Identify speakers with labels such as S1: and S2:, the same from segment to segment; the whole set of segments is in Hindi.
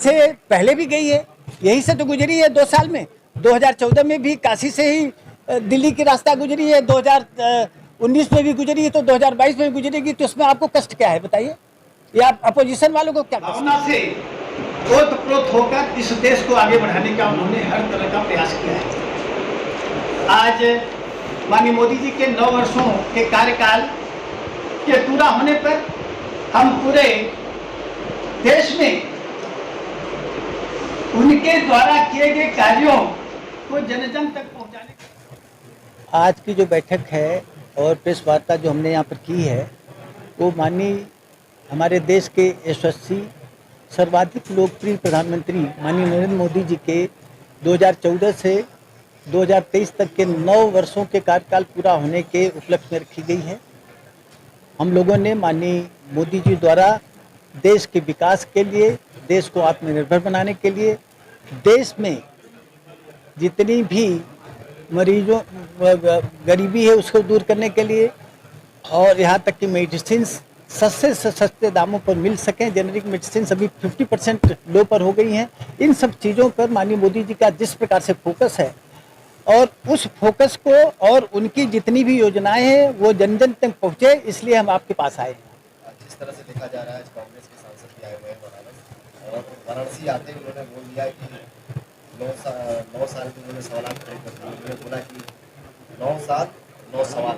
S1: से पहले भी गई है, यही से तो गुजरी है 2 साल में। 2014 में भी काशी से ही दिल्ली की रास्ता गुजरी है, 2019 में भी गुजरी है, तो 2022 में भी गुजरेगी। तो इसमें आपको कष्ट क्या है बताइए, या अपोजिशन वालों को क्या
S2: भावना से ओतप्रोत होकर इस देश को आगे बढ़ाने का उन्होंने हर तरह का प्रयास किया है। आज माननीय मोदी जी के 9 वर्षों के कार्यकाल के पूरा होने पर हम पूरे देश में उनके द्वारा किए गए कार्यों को जन जन तक पहुंचाने।
S1: आज की जो बैठक है और प्रेस वार्ता जो हमने यहाँ पर की है, वो माननीय हमारे देश के यशस्वी सर्वाधिक लोकप्रिय प्रधानमंत्री माननीय नरेंद्र मोदी जी के 2014 से 2023 तक के 9 वर्षों के कार्यकाल पूरा होने के उपलक्ष्य में रखी गई है। हम लोगों ने माननीय मोदी जी द्वारा देश के विकास के लिए, देश को आत्मनिर्भर बनाने के लिए, देश में जितनी भी मरीजों गरीबी है उसको दूर करने के लिए, और यहाँ तक कि मेडिसिन सस्ते से सस्ते दामों पर मिल सकें, जेनरिक मेडिसिन अभी 50% लो पर हो गई हैं। इन सब चीज़ों पर माननीय मोदी जी का जिस प्रकार से फोकस है, और उस फोकस को और उनकी जितनी भी योजनाएं हैं वो जन जन तक पहुँचे, इसलिए हम आपके पास आए हैं।
S3: जिस तरह से देखा जा रहा है, कांग्रेस के सांसद भी आए हुए हैं बनारस, और वाराणसी आते ही उन्होंने बोल दिया कि 9 साल में उन्होंने सवाल खड़े कर दिए। उन्होंने बोला कि 9 साल 9 सवाल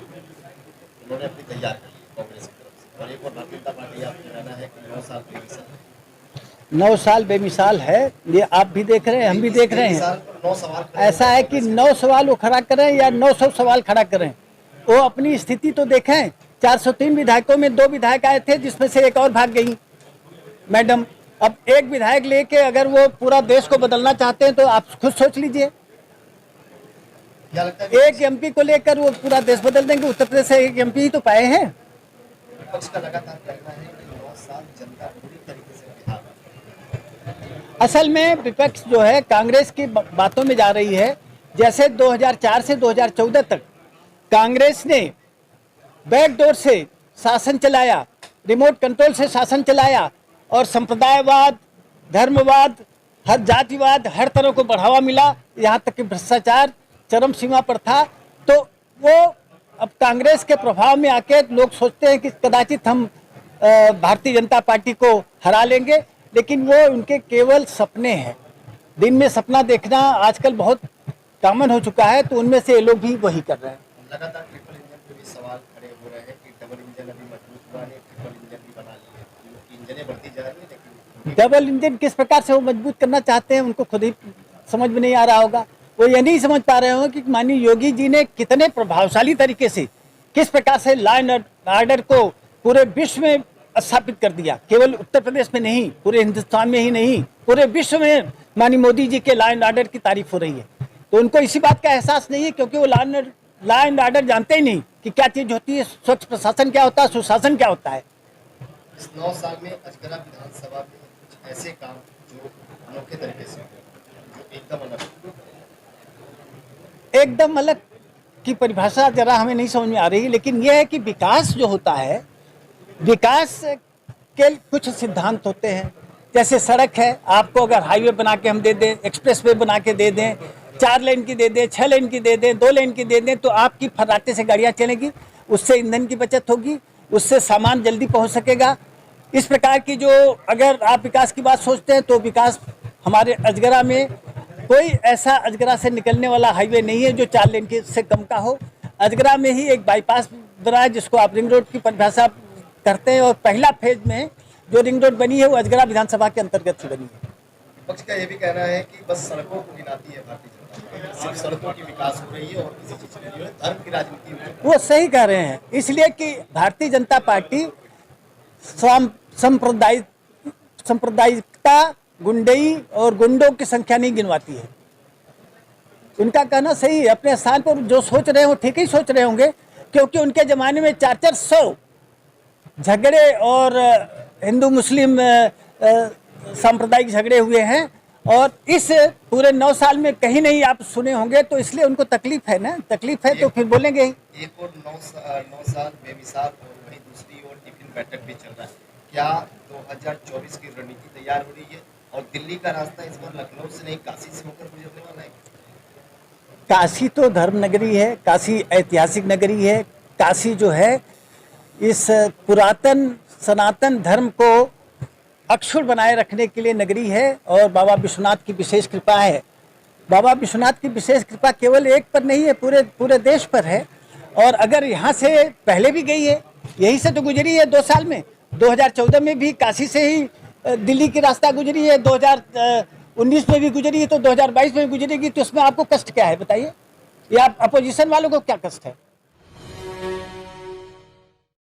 S3: उन्होंने अपनी तैयार कर ली कांग्रेस की तरफ से। और एक और भारतीय जनता पार्टी आपका कहना है कि 9 साल बेमिसाल
S1: 9 साल बेमिसाल है, ये आप भी देख रहे हैं, हम भी देख रहे हैं।
S3: 9 सवाल
S1: ऐसा है कि 9 सवाल वो खड़ा करें या 900 सवाल खड़ा करें, वो अपनी स्थिति तो देखें। 403 विधायकों में 2 विधायक आए थे, जिसमें से एक और भाग गई मैडम। अब एक विधायक लेके अगर वो पूरा देश को बदलना चाहते हैं तो आप खुद सोच लीजिए, एक एमपी को लेकर वो पूरा देश बदल देंगे। उत्तर प्रदेश से एक एमपी ही तो पाए हैं।
S3: विपक्ष का लगातार कहना है कि 9 साल जनता पूरी तरीके से बिहार में।
S1: असल में विपक्ष जो है कांग्रेस की बातों में जा रही है। जैसे 2004 से 2014 तक कांग्रेस ने बैकडोर से शासन चलाया, रिमोट कंट्रोल से शासन चलाया, और संप्रदायवाद, धर्मवाद, हर जातिवाद, हर तरह को बढ़ावा मिला, यहाँ तक कि भ्रष्टाचार चरम सीमा पर था। तो वो अब कांग्रेस के प्रभाव में आके लोग सोचते हैं कि कदाचित हम भारतीय जनता पार्टी को हरा लेंगे, लेकिन वो उनके केवल सपने हैं। दिन में सपना देखना आजकल बहुत कॉमन हो चुका है, तो उनमें से ये लोग भी वही कर रहे हैं।
S3: लगातार ट्रिपल इंजन पे भी सवाल खड़े हो रहे हैं कि डबल इंजन अभी मजबूत हुआ नहीं, ट्रिपल इंजन भी बना लिए। इंजनें बढ़ती जा रही है, लेकिन
S1: डबल इंजन किस प्रकार से वो मजबूत करना चाहते हैं उनको खुद ही समझ में नहीं आ रहा होगा। वो ये नहीं समझ पा रहे होंगे कि माननीय योगी जी ने कितने प्रभावशाली तरीके से, किस प्रकार से लॉ एंड ऑर्डर को पूरे विश्व में स्थापित कर दिया। केवल उत्तर प्रदेश में नहीं, पूरे हिंदुस्तान में ही नहीं, पूरे विश्व में माननीय मोदी जी के लॉ एंड ऑर्डर की तारीफ हो रही है। तो उनको इसी बात का एहसास नहीं है, क्योंकि वो लॉ एंड ऑर्डर जानते ही नहीं कि क्या चीज़ होती है, स्वच्छ प्रशासन क्या होता है, सुशासन क्या होता है।
S3: इस 9 साल में अजगरा विधानसभा में कुछ ऐसे काम जो अनोखे तरीके से हुए, जो
S1: एकदम अलग की परिभाषा जरा हमें नहीं समझ में आ रही, लेकिन यह है कि विकास जो होता है, विकास के कुछ सिद्धांत होते हैं। जैसे सड़क है, आपको अगर हाईवे बना के हम दे दें, एक्सप्रेस वे बना के दे दें, 4 लेन की दे दें, 6 लेन की दे दें, 2 लेन की दे दें, तो आपकी फर्राटे से गाड़ियाँ चलेंगी, उससे ईंधन की बचत होगी, उससे सामान जल्दी पहुँच सकेगा। इस प्रकार की जो अगर आप विकास की बात सोचते हैं, तो विकास हमारे अजगरा में कोई ऐसा अजगरा से निकलने वाला हाईवे नहीं है जो 4 लेन के से कम का हो। अजगरा में ही एक बाईपास बना है, जिसको आप रिंग रोड की परिभाषा करते हैं, और पहला फेज में जो रिंग रोड बनी है वो अजगरा विधानसभा के अंतर्गत से बनी है।
S3: विपक्ष का ये भी कहना है कि बस सड़कों को गिनाती है भारतीय जनता पार्टी, सिर्फ सड़कों की विकास हो रही है और किसी चीज की नहीं हो रही, धर्म की राजनीति हो रही है।
S1: वो सही कह रहे हैं, इसलिए कि भारतीय जनता पार्टी सांप्रदायिकता, गुंडई और गुंडों की संख्या नहीं गिनवाती है। उनका कहना सही है, अपने स्थान पर जो सोच रहे हो ठीक ही सोच रहे होंगे, क्योंकि उनके ज़माने में 400 झगड़े और हिंदू मुस्लिम सांप्रदायिक झगड़े हुए हैं, और इस पूरे 9 साल में कहीं नहीं आप सुने होंगे, तो इसलिए उनको तकलीफ है ना, तकलीफ है तो फिर बोलेंगे ही।
S3: एक और 9 साल बेमिसाल, और वहीं दूसरी ओर टिफिन बैठक भी चल रहा है। क्या 2024 की रणनीति तैयार हो रही है? और दिल्ली का रास्ता इस बार लखनऊ से नहीं काशी से होकर गुजरने वाला है।
S1: काशी तो धर्म नगरी है, काशी ऐतिहासिक नगरी है। काशी जो है इस पुरातन सनातन धर्म को अक्षुण्ण बनाए रखने के लिए नगरी है और बाबा विश्वनाथ की विशेष कृपा है। बाबा विश्वनाथ की विशेष कृपा केवल एक पर नहीं है, पूरे देश पर है। और अगर यहाँ से पहले भी गई है, यहीं से तो गुजरी है 2 साल में। 2014 में भी काशी से ही दिल्ली की रास्ता गुजरी है, 2019 में भी गुजरी है, तो 2022 में भी गुजरेगी। तो उसमें आपको कष्ट क्या है बताइए? या अपोजिशन वालों को क्या कष्ट है?